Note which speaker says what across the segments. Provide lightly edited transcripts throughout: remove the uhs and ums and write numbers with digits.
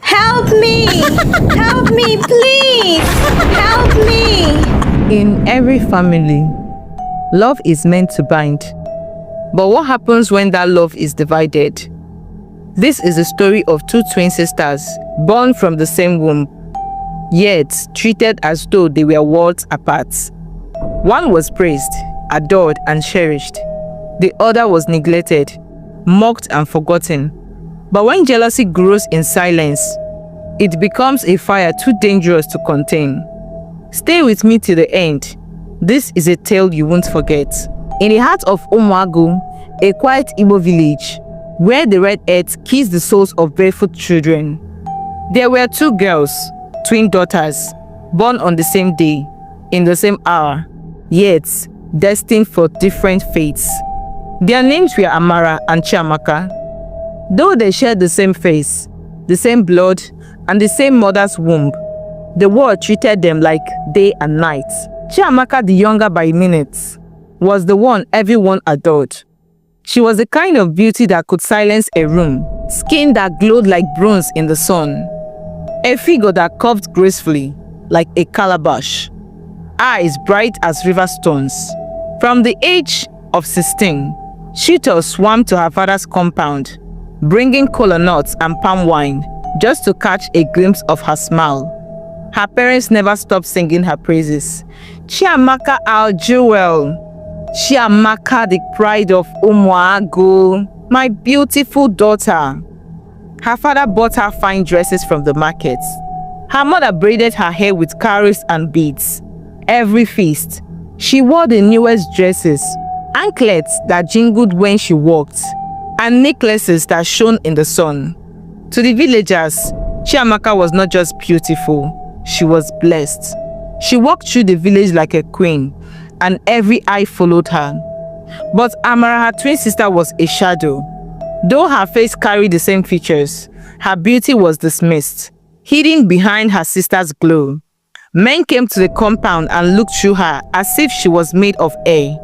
Speaker 1: Help me! Help me, please! Help me!
Speaker 2: In every family, love is meant to bind. But what happens when that love is divided? This is the story of two twin sisters born from the same womb, yet treated as though they were worlds apart. One was praised, adored, and cherished. The other was neglected, mocked, and forgotten. But when jealousy grows in silence, it becomes a fire too dangerous to contain. Stay with me till the end. This is a tale you won't forget. In the heart of Ụmụagu, a quiet Igbo village, where the red earth kissed the souls of barefoot children, there were two girls, twin daughters, born on the same day, in the same hour, yet destined for different fates. Their names were Amara and Chiamaka. Though they shared the same face, the same blood, and the same mother's womb, the world treated them like day and night. Chiamaka, the younger by minutes, was the one everyone adored. She was the kind of beauty that could silence a room, skin that glowed like bronze in the sun, a figure that curved gracefully like a calabash, eyes bright as river stones. From the age of 16, Shito swam to her father's compound, bringing kola nuts and palm wine just to catch a glimpse of her smile. Her parents never stopped singing her praises. Chiamaka, our jewel. Chiamaka, the pride of Ụmụagu, my beautiful daughter. Her father bought her fine dresses from the market. Her mother braided her hair with cowries and beads. Every feast, she wore the newest dresses, anklets that jingled when she walked, and necklaces that shone in the sun. To the villagers, Chiamaka was not just beautiful, she was blessed. She walked through the village like a queen, and every eye followed her. But Amara, her twin sister, was a shadow. Though her face carried the same features, her beauty was dismissed, hidden behind her sister's glow. Men came to the compound and looked through her as if she was made of air.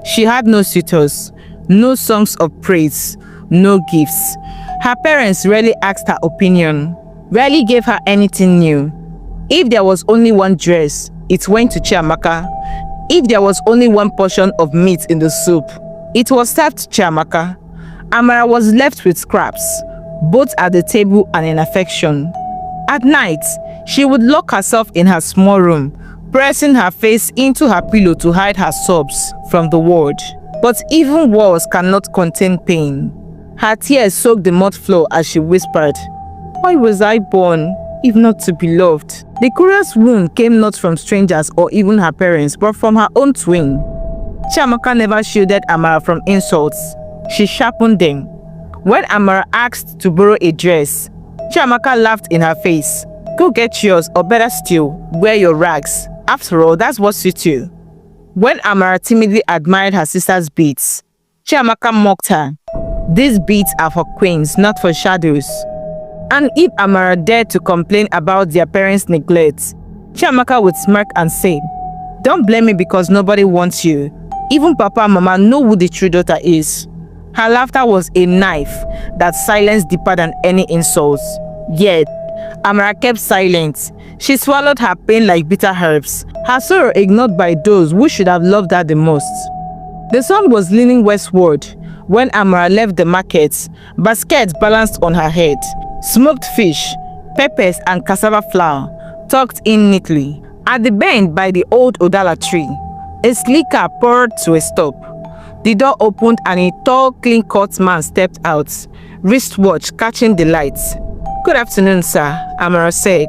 Speaker 2: She had no suitors, no songs of praise, no gifts. Her parents rarely asked her opinion, rarely gave her anything new. If there was only one dress, it went to Chiamaka. If there was only one portion of meat in the soup, it was served to Chiamaka. Amara was left with scraps, both at the table and in affection. At night, she would lock herself in her small room, pressing her face into her pillow to hide her sobs from the world. But even walls cannot contain pain. Her tears soaked the mud floor as she whispered, "Why was I born, if not to be loved?" The curious wound came not from strangers or even her parents, but from her own twin. Chiamaka never shielded Amara from insults. She sharpened them. When Amara asked to borrow a dress, Chiamaka laughed in her face. "Go get yours, or better still, wear your rags. After all, that's what suits you." When Amara timidly admired her sister's beads, Chiamaka mocked her. "These beads are for queens, not for shadows." And if Amara dared to complain about their parents' neglect, Chiamaka would smirk and say, "Don't blame me because nobody wants you. Even Papa and Mama know who the true daughter is." Her laughter was a knife that silenced deeper than any insults. Yet, Amara kept silent. She swallowed her pain like bitter herbs, her sorrow ignored by those who should have loved her the most. The sun was leaning westward when Amara left the market, baskets balanced on her head, smoked fish, peppers, and cassava flour tucked in neatly. At the bend by the old Odala tree, a sleek car poured to a stop. The door opened and a tall, clean-cut man stepped out, wristwatch catching the lights. "Good afternoon, sir," Amara said,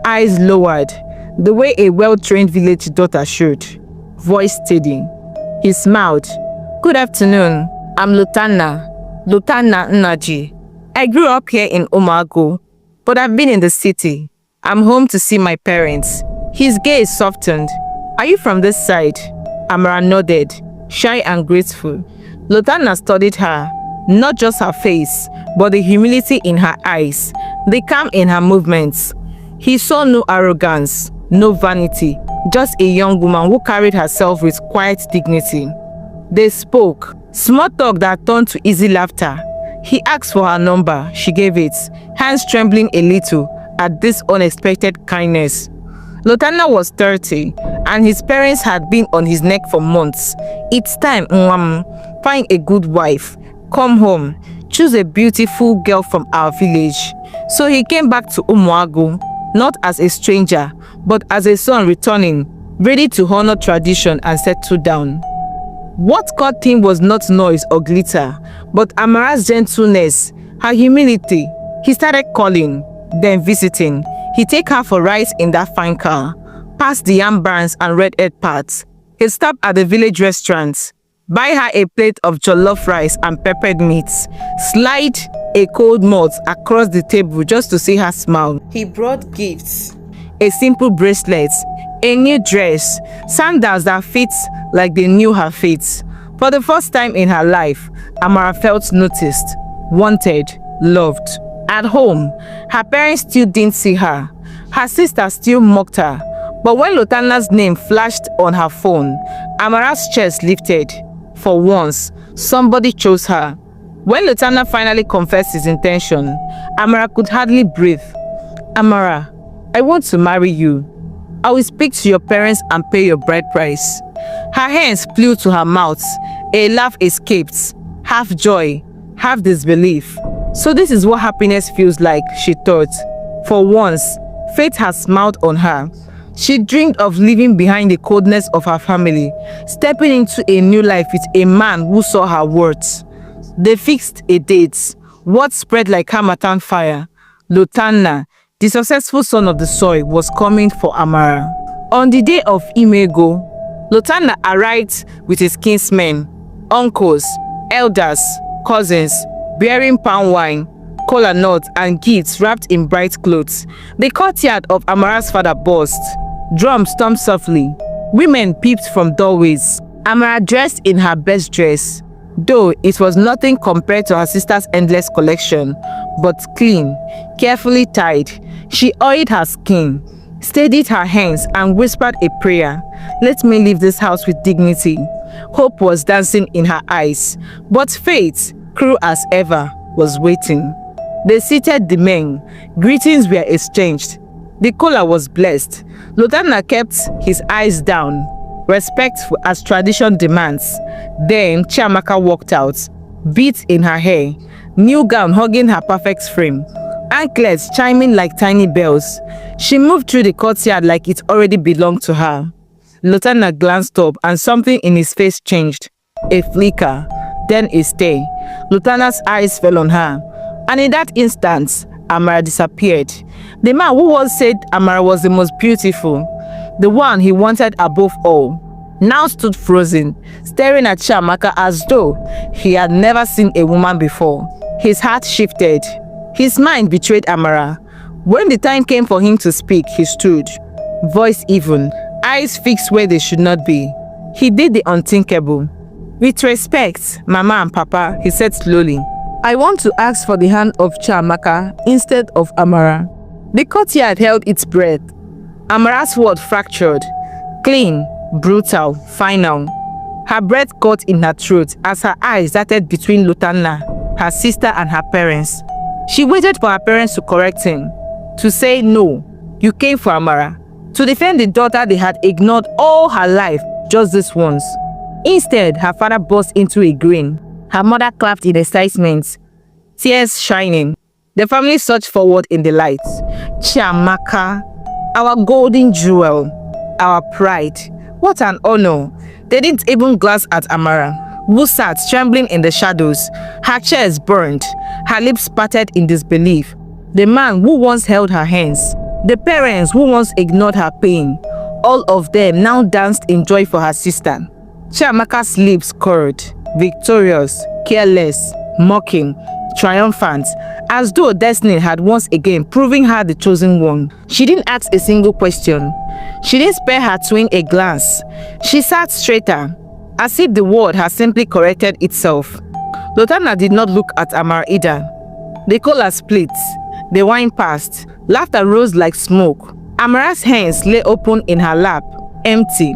Speaker 2: eyes lowered, the way a well-trained village daughter should, voice steady. He smiled. "Good afternoon. I'm Lutana Nnaji. I grew up here in Ụmụagu, but I've been in the city. I'm home to see my parents." His gaze softened. "Are you from this side?" Amara nodded, shy and grateful. Lutana studied her, not just her face, but the humility in her eyes, the calm in her movements. He saw no arrogance, no vanity, just a young woman who carried herself with quiet dignity. They spoke, small talk that turned to easy laughter, He asked for her number. She gave it, hands trembling a little at this unexpected kindness. Lotanna was 30, and his parents had been on his neck for months. It's time, find a good wife, come home, choose a beautiful girl from our village. So he came back to Ụmụagu, not as a stranger, but as a son returning, ready to honor tradition and settle down. What caught him was not noise or glitter, but Amara's gentleness, her humility. He started calling, then visiting. He'd take her for rides in that fine car, past the yam barns and red egg paths. He'd stop at the village restaurants, buy her a plate of jollof rice and peppered meats, slide a cold malt across the table just to see her smile. He brought gifts, a simple bracelet, a new dress, sandals that fit like they knew her feet. For the first time in her life, Amara felt noticed, wanted, loved. At home, her parents still didn't see her. Her sister still mocked her. But when Lotanna's name flashed on her phone, Amara's chest lifted. For once, somebody chose her. When Lotanna finally confessed his intention, Amara could hardly breathe. Amara, I want to marry you. I will speak to your parents and pay your bride price. Her hands flew to her mouth. A laugh escaped, half joy, half disbelief. So this is what happiness feels like, she thought. For once, fate has smiled on her. She dreamed of leaving behind the coldness of her family, stepping into a new life with a man who saw her worth. They fixed a date. What spread like Hamatan fire. Lotanna, the successful son of the soil, was coming for Amara. On the day of Imego, Lotanna arrived with his kinsmen, uncles, elders, cousins, bearing palm wine, kola nuts, and gifts wrapped in bright clothes. The courtyard of Amara's father buzzed. Drums thumped softly. Women peeped from doorways. Amara dressed in her best dress, though it was nothing compared to her sister's endless collection, but clean, carefully tied. She oiled her skin, steadied her hands, and whispered a prayer. Let me leave this house with dignity. Hope was dancing in her eyes, but fate, cruel as ever, was waiting. They seated the men. Greetings were exchanged. The caller was blessed. Lotanna kept his eyes down, respectful as tradition demands. Then Chiamaka walked out, beads in her hair, new gown hugging her perfect frame, anklets chiming like tiny bells. She moved through the courtyard like it already belonged to her. Lotanna glanced up and something in his face changed. A flicker, then a stare. Lotanna's eyes fell on her, and in that instant, Amara disappeared. The man who once said Amara was the most beautiful, the one he wanted above all, now stood frozen, staring at Chiamaka as though he had never seen a woman before. His heart shifted. His mind betrayed Amara. When the time came for him to speak, he stood, voice even, eyes fixed where they should not be. He did the unthinkable. With respect, Mama and Papa, he said slowly, I want to ask for the hand of Chiamaka instead of Amara. The courtyard held its breath. Amara's word fractured. Clean, brutal, final. Her breath caught in her throat as her eyes darted between Lotanna, her sister, and her parents. She waited for her parents to correct him, to say no, you came for Amara, to defend the daughter they had ignored all her life just this once. Instead, her father burst into a grin. Her mother clapped in excitement, tears shining. The family surged forward in the light. Chiamaka, our golden jewel, our pride. What an honor. They didn't even glance at Amara, who sat trembling in the shadows. Her chest burned, her lips parted in disbelief. The man who once held her hands, the parents who once ignored her pain, all of them now danced in joy for her sister. Chiamaka's lips curled, victorious, careless, mocking, triumphant, as though destiny had once again proven her the chosen one. She didn't ask a single question. She didn't spare her twin a glance. She sat straighter, as if the world had simply corrected itself. Lotanna did not look at Amara either. The cola split, the wine passed, laughter rose like smoke. Amara's hands lay open in her lap, empty.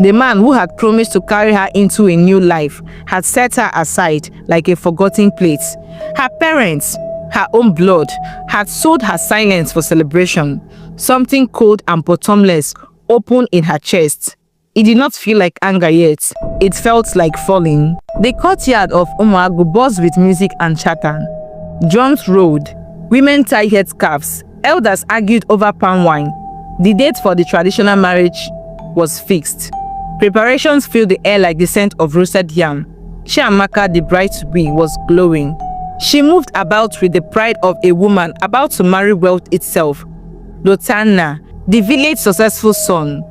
Speaker 2: The man who had promised to carry her into a new life had set her aside like a forgotten plate. Her parents, her own blood, had sold her silence for celebration. Something cold and bottomless opened in her chest. It did not feel like anger yet. It felt like falling. The courtyard of Ụmụagu buzzed with music and chatter. Drums rolled. Women tied headscarves. Elders argued over palm wine. The date for the traditional marriage was fixed. Preparations filled the air like the scent of roasted yam. Chiamaka, the bride-to-be, was glowing. She moved about with the pride of a woman about to marry wealth itself. Lotanna, the village successful son,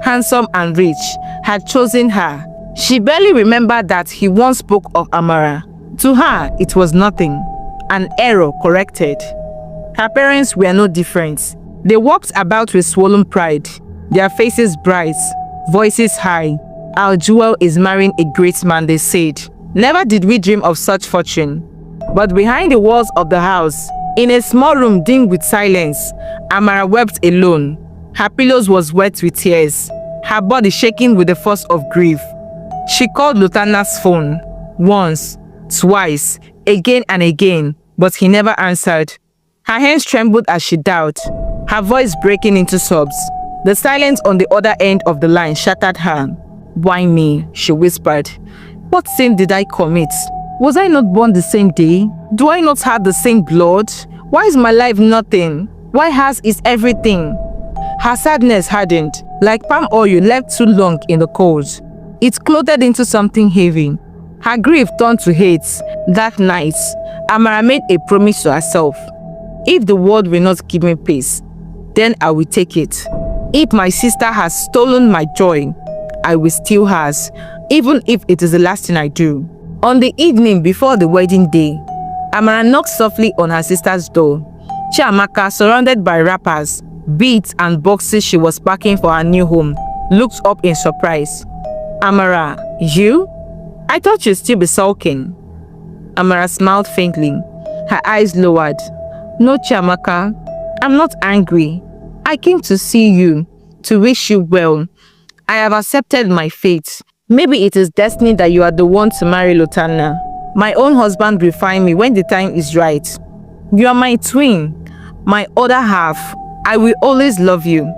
Speaker 2: handsome and rich, had chosen her. She barely remembered that he once spoke of Amara. To her, it was nothing. An error corrected. Her parents were no different. They walked about with swollen pride, their faces bright, voices high. Our jewel is marrying a great man, they said. Never did we dream of such fortune. But behind the walls of the house, in a small room dimmed with silence, Amara wept alone. Her pillows was wet with tears, her body shaking with the force of grief. She called Lotanna's phone, once, twice, again and again, but he never answered. Her hands trembled as she dialed, her voice breaking into sobs. The silence on the other end of the line shattered her. "Why me?" she whispered. "What sin did I commit? Was I not born the same day? Do I not have the same blood? Why is my life nothing? Why hers is everything?" Her sadness hardened, like palm oil left too long in the cold. It clothed into something heavy. Her grief turned to hate. That night, Amara made a promise to herself. If the world will not give me peace, then I will take it. If my sister has stolen my joy, I will steal hers, even if it is the last thing I do. On the evening before the wedding day, Amara knocked softly on her sister's door. Chiamaka, surrounded by wrappers, beads and boxes she was packing for her new home, looked up in surprise. "Amara, you? I thought you'd still be sulking." Amara smiled faintly, her eyes lowered. "No, Chiamaka, I'm not angry. I came to see you, to wish you well. I have accepted my fate. Maybe it is destiny that you are the one to marry Lotanna. My own husband will find me when the time is right. You are my twin, my other half. I will always love you."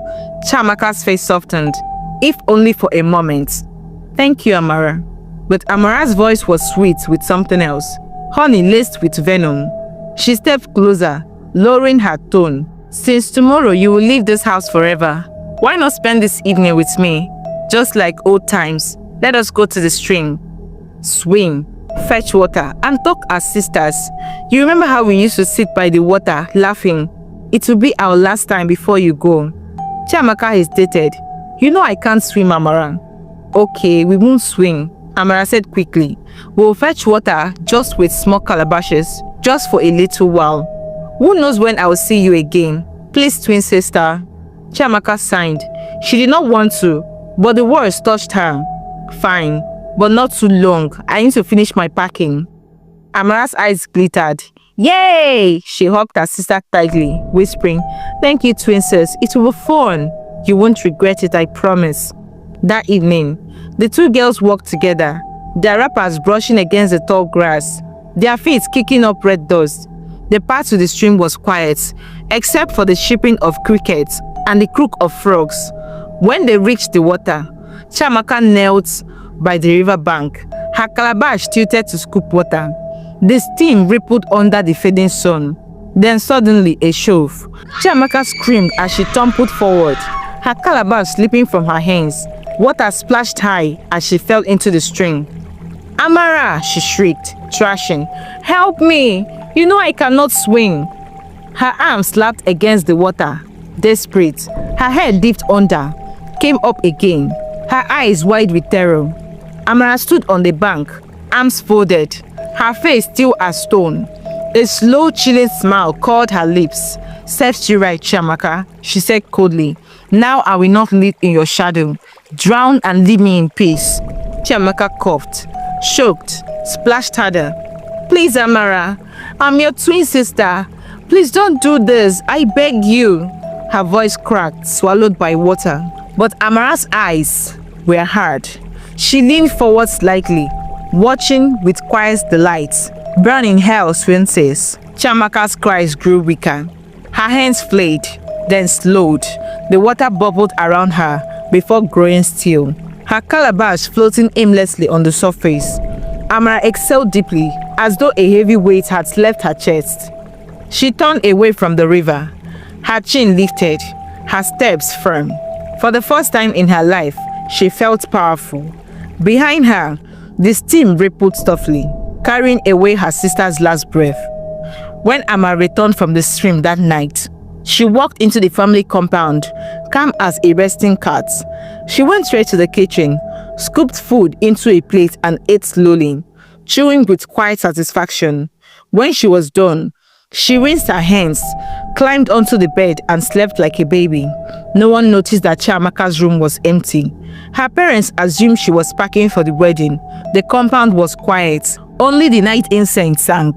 Speaker 2: Chiamaka's face softened, if only for a moment. "Thank you, Amara." But Amara's voice was sweet with something else, honey laced with venom. She stepped closer, lowering her tone. "Since tomorrow you will leave this house forever, why not spend this evening with me? Just like old times, let us go to the stream, swim, fetch water, and talk as sisters. You remember how we used to sit by the water, laughing? It will be our last time before you go." Chiamaka hesitated. "You know I can't swim, Amara." "Okay, we won't swim," Amara said quickly. "We'll fetch water just with small calabashes, just for a little while. Who knows when I will see you again? Please, twin sister." Chiamaka signed. She did not want to, but the words touched her. "Fine, but not too long. I need to finish my packing." Amara's eyes glittered. "Yay!" She hugged her sister tightly, whispering, "Thank you, twin sis. It will be fun. You won't regret it, I promise." That evening, the two girls walked together, their wrappers brushing against the tall grass, their feet kicking up red dust. The path to the stream was quiet, except for the chirping of crickets and the croak of frogs. When they reached the water, Chiamaka knelt by the river bank, her calabash tilted to scoop water. The steam rippled under the fading sun. Then suddenly a shove. Chiamaka screamed as she tumbled forward, her calabash slipping from her hands. Water splashed high as she fell into the stream. "Amara!" she shrieked, thrashing. "Help me! You know I cannot swim." Her arms slapped against the water. Desperate, her head dipped under, came up again, her eyes wide with terror. Amara stood on the bank, arms folded, her face still as stone. A slow, chilling smile curled her lips. "Serves you right, Chiamaka," she said coldly. "Now I will not live in your shadow. Drown and leave me in peace." Chiamaka coughed, choked, splashed harder. "Please, Amara, I'm your twin sister. Please don't do this. I beg you." Her voice cracked, swallowed by water. But Amara's eyes, were hard. She leaned forward slightly, watching with quiet delight. Burn in hell, princess. Chiamaka's cries grew weaker. Her hands flayed, then slowed. The water bubbled around her before growing still. Her calabash floating aimlessly on the surface. Amara exhaled deeply, as though a heavy weight had left her chest. She turned away from the river, her chin lifted, her steps firm. For the first time in her life, she felt powerful. Behind her, the steam rippled softly, carrying away her sister's last breath. When Amara returned from the stream that night, she walked into the family compound, calm as a resting cat. She went straight to the kitchen, scooped food into a plate and ate slowly, chewing with quiet satisfaction. When she was done, she rinsed her hands, climbed onto the bed and slept like a baby. No one noticed that Chiamaka's room was empty. Her parents assumed she was packing for the wedding. The compound was quiet. Only the night incense sang.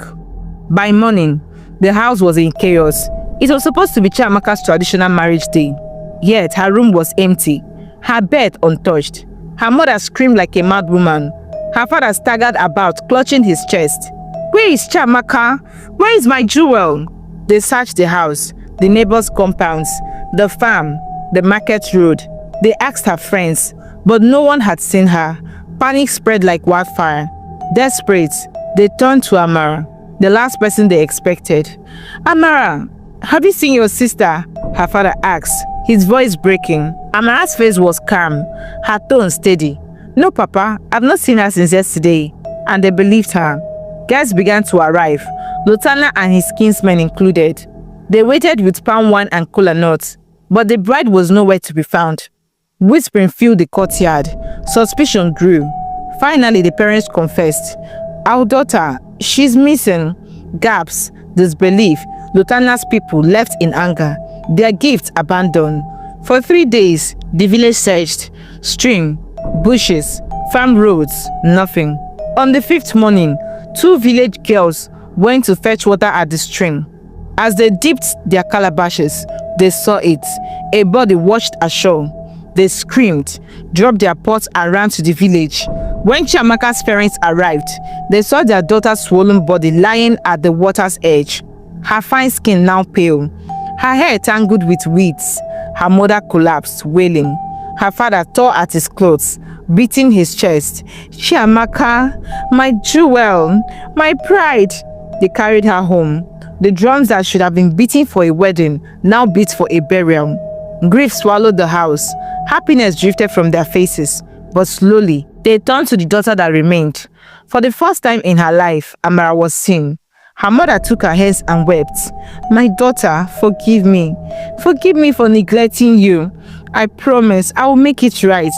Speaker 2: By morning, the house was in chaos. It was supposed to be Chiamaka's traditional marriage day. Yet her room was empty, her bed untouched. Her mother screamed like a mad woman. Her father staggered about, clutching his chest. "Where is Chiamaka? Where is my jewel?" They searched the house, the neighbors' compounds, the farm, the market road. They asked her friends, but no one had seen her. Panic spread like wildfire. Desperate, they turned to Amara, the last person they expected. "Amara, have you seen your sister?" her father asked, his voice breaking. Amara's face was calm, her tone steady. "No, Papa, I've not seen her since yesterday." And they believed her. Guests began to arrive, Lutana and his kinsmen included. They waited with palm wine and kola nuts, but the bride was nowhere to be found. Whispering filled the courtyard. Suspicion grew. Finally, the parents confessed. "Our daughter, she's missing." Gaps, disbelief. Lutana's people left in anger, their gifts abandoned. For 3 days, the village searched. Stream, bushes, farm roads, nothing. On the 5th morning, 2 village girls went to fetch water at the stream. As they dipped their calabashes, they saw it. A body washed ashore. They screamed, dropped their pots and ran to the village. When Chiamaka's parents arrived, they saw their daughter's swollen body lying at the water's edge. Her fine skin now pale, her hair tangled with weeds. Her mother collapsed, wailing. Her father tore at his clothes, beating his chest. "Chiamaka, my jewel, my pride." They carried her home. The drums that should have been beating for a wedding now beat for a burial. Grief swallowed the house. Happiness drifted from their faces, but slowly they turned to the daughter that remained. For the first time in her life, Amara was seen. Her mother took her hands and wept. "My daughter, forgive me. Forgive me for neglecting you. I promise I will make it right."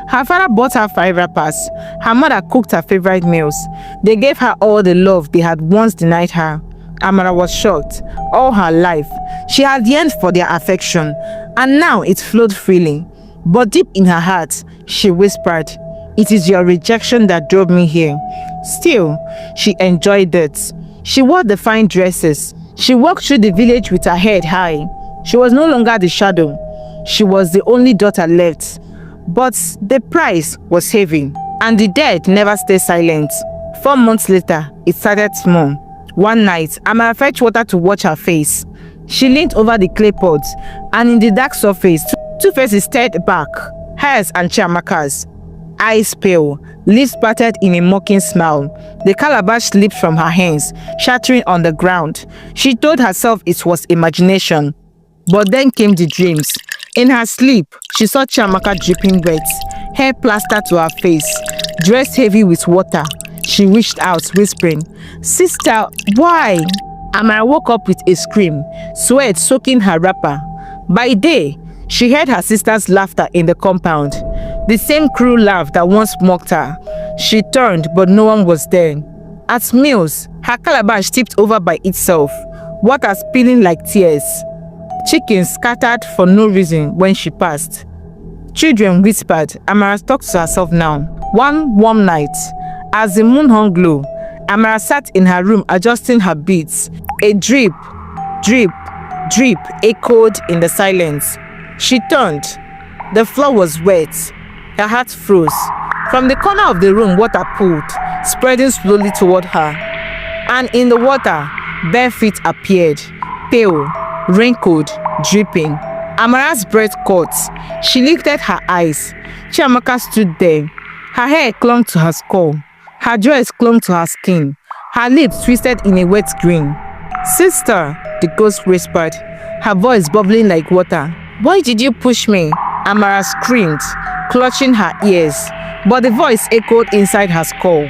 Speaker 2: Her father bought her 5 wrappers. Her mother cooked her favorite meals. They gave her all the love they had once denied her. Amara was shocked. All her life, she had yearned for their affection, and now it flowed freely. But deep in her heart, she whispered, "It is your rejection that drove me here." Still, she enjoyed it. She wore the fine dresses. She walked through the village with her head high. She was no longer the shadow. She was the only daughter left. But the price was heavy, and the dead never stay silent. 4 months later, it started small. One night, Amara fetched water to wash her face. She leaned over the clay pot, and in the dark surface, 2 faces stared back, hers and Chiamaka's. Eyes pale, lips parted in a mocking smile. The calabash slipped from her hands, shattering on the ground. She told herself it was imagination. But then came the dreams. In her sleep, she saw Chiamaka dripping wet, hair plastered to her face, dressed heavy with water. She reached out, whispering, "Sister, why?" Amara woke up with a scream, sweat soaking her wrapper. By day, she heard her sister's laughter in the compound, the same cruel laugh that once mocked her. She turned, but no one was there. At meals, her calabash tipped over by itself, water spilling like tears. Chickens scattered for no reason when she passed. Children whispered. Amara talked to herself now. One warm night, as the moon hung low, Amara sat in her room adjusting her beads. A drip, drip, drip echoed in the silence. She turned. The floor was wet. Her heart froze. From the corner of the room, water pooled, spreading slowly toward her. And in the water, bare feet appeared, pale, wrinkled, dripping. Amara's breath caught. She lifted her eyes. Chiamaka stood there. Her hair clung to her skull. Her dress clung to her skin. Her lips twisted in a wet grin. "Sister," the ghost whispered, her voice bubbling like water. "Why did you push me?" Amara screamed, clutching her ears, but the voice echoed inside her skull.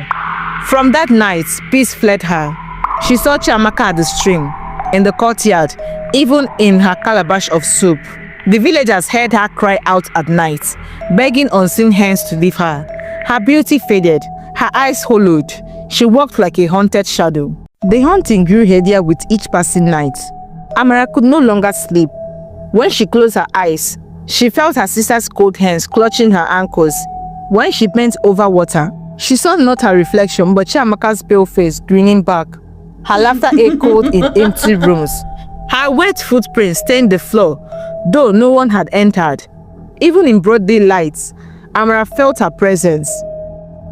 Speaker 2: From that night, peace fled her. She saw Chiamaka at the stream, in the courtyard, even in her calabash of soup. The villagers heard her cry out at night, begging unseen hands to leave her. Her beauty faded, her eyes hollowed. She walked like a haunted shadow. The haunting grew heavier with each passing night. Amara could no longer sleep. When she closed her eyes, she felt her sister's cold hands clutching her ankles. When she bent over water, she saw not her reflection but Chiamaka's pale face grinning back. Her laughter echoed in empty rooms. Her wet footprints stained the floor, though no one had entered. Even in broad daylight, Amara felt her presence.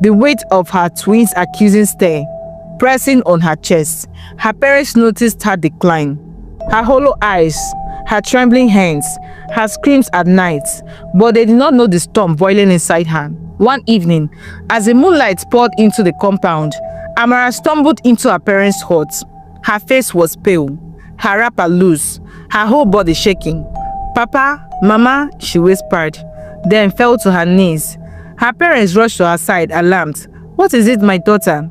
Speaker 2: The weight of her twins' accusing stare pressing on her chest. Her parents noticed her decline. Her hollow eyes, her trembling hands, her screams at night, but they did not know the storm boiling inside her. One evening, as the moonlight poured into the compound, Amara stumbled into her parents' hut. Her face was pale, her wrapper loose, her whole body shaking. "Papa, Mama," she whispered, then fell to her knees. Her parents rushed to her side, alarmed. "What is it, my daughter?"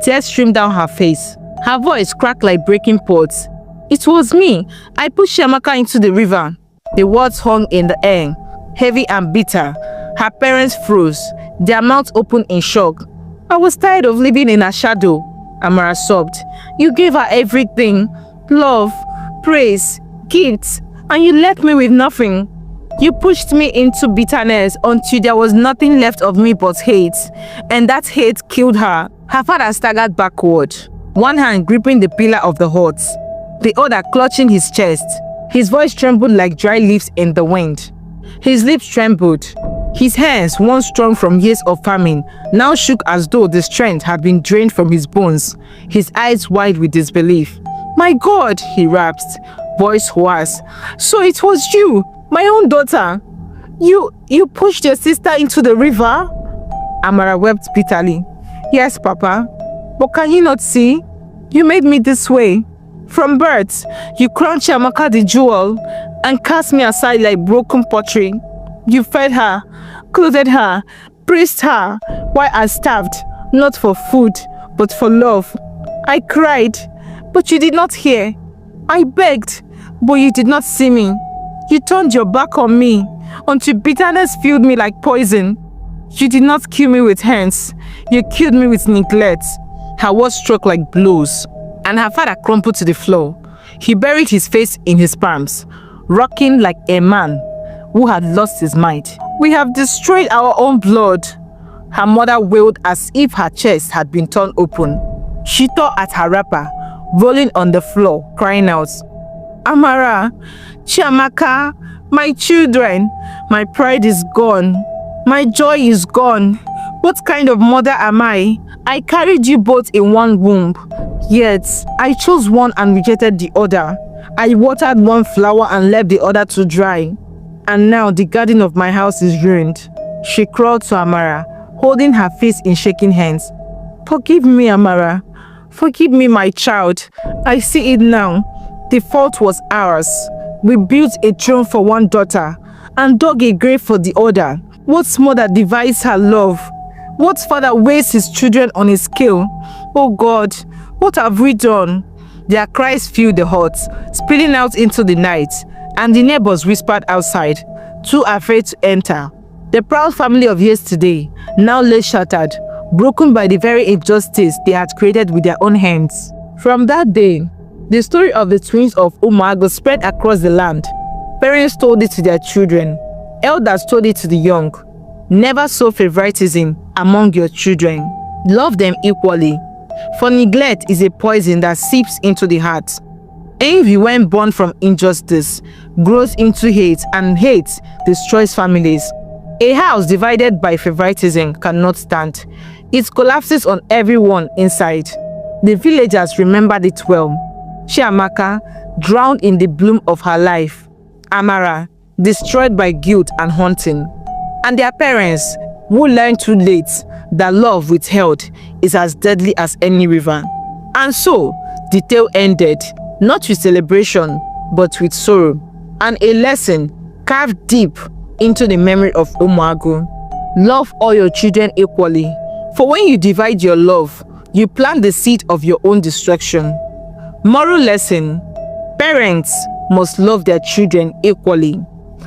Speaker 2: Tears streamed down her face. Her voice cracked like breaking pots. "It was me. I pushed Chiamaka into the river." The words hung in the air, heavy and bitter. Her parents froze, their mouths open in shock. "I was tired of living in her shadow," Amara sobbed. "You gave her everything, love, praise, gifts, and you left me with nothing. You pushed me into bitterness until there was nothing left of me but hate, and that hate killed her." Her father staggered backward, one hand gripping the pillar of the hut, the other clutching his chest. His voice trembled like dry leaves in the wind. His lips trembled. His hands, once strong from years of famine, now shook as though the strength had been drained from his bones, his eyes wide with disbelief. "My God," he rasped, voice hoarse. "So it was you, my own daughter. You pushed your sister into the river?" Amara wept bitterly. "Yes, Papa. But can you not see? You made me this way. From birth, you crowned Chiamaka the jewel and cast me aside like broken pottery. You fed her, clothed her, praised her, while I starved, not for food, but for love. I cried, but you did not hear. I begged, but you did not see me. You turned your back on me until bitterness filled me like poison. You did not kill me with hands. You killed me with neglect." Her words struck like blows, and her father crumpled to the floor. He buried his face in his palms, rocking like a man who had lost his mind. "We have destroyed our own blood," her mother wailed as if her chest had been torn open. She tore at her wrapper, rolling on the floor, crying out, "Amara, Chiamaka, my children, my pride is gone. My joy is gone. What kind of mother am I? I carried you both in one womb. Yet, I chose one and rejected the other. I watered one flower and left the other to dry. And now the garden of my house is ruined." She crawled to Amara, holding her face in shaking hands. "Forgive me, Amara. Forgive me, my child. I see it now. The fault was ours. We built a throne for one daughter and dug a grave for the other. What mother divides her love? What father weighs his children on a scale? Oh God, what have we done?" Their cries filled the hut, spilling out into the night, and the neighbors whispered outside, too afraid to enter. The proud family of yesterday now lay shattered, broken by the very injustice they had created with their own hands. From that day, the story of the twins of Ụmụagu spread across the land. Parents told it to their children. Elders told it to the young. Never sow favoritism among your children. Love them equally, for neglect is a poison that seeps into the heart. Envy, when born from injustice, grows into hate, and hate destroys families. A house divided by favoritism cannot stand. It collapses on everyone inside. The villagers remembered it well. Chiamaka, drowned in the bloom of her life. Amara, destroyed by guilt and haunting. And their parents, who learned too late that love withheld is as deadly as any river. And so, the tale ended, not with celebration, but with sorrow, and a lesson carved deep into the memory of Ụmụagu. Love all your children equally, for when you divide your love, you plant the seed of your own destruction. Moral lesson: parents must love their children equally,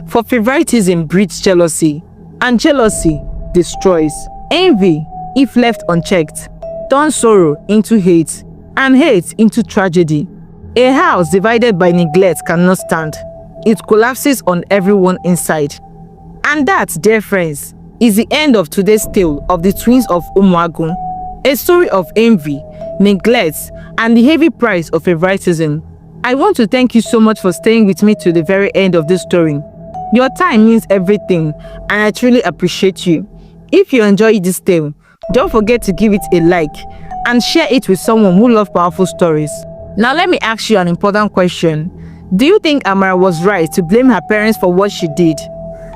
Speaker 2: for favoritism breeds jealousy, and jealousy destroys. Envy, if left unchecked, turns sorrow into hate, and hate into tragedy. A house divided by neglect cannot stand. It collapses on everyone inside. And that, dear friends, is the end of today's tale of the twins of Ụmụagu, a story of envy, neglect, and the heavy price of favoritism. I want to thank you so much for staying with me to the very end of this story. Your time means everything, and I truly appreciate you. If you enjoyed this tale, don't forget to give it a like and share it with someone who loves powerful stories. Now let me ask you an important question. Do you think Amara was right to blame her parents for what she did?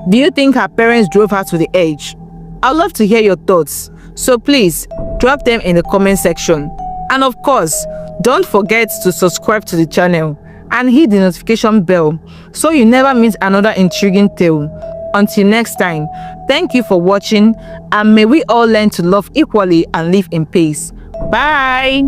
Speaker 2: Do you think her parents drove her to the edge? I'd love to hear your thoughts, so please drop them in the comment section. And of course, don't forget to subscribe to the channel and hit the notification bell so you never miss another intriguing tale. Until next time, thank you for watching, and may we all learn to love equally and live in peace. Bye!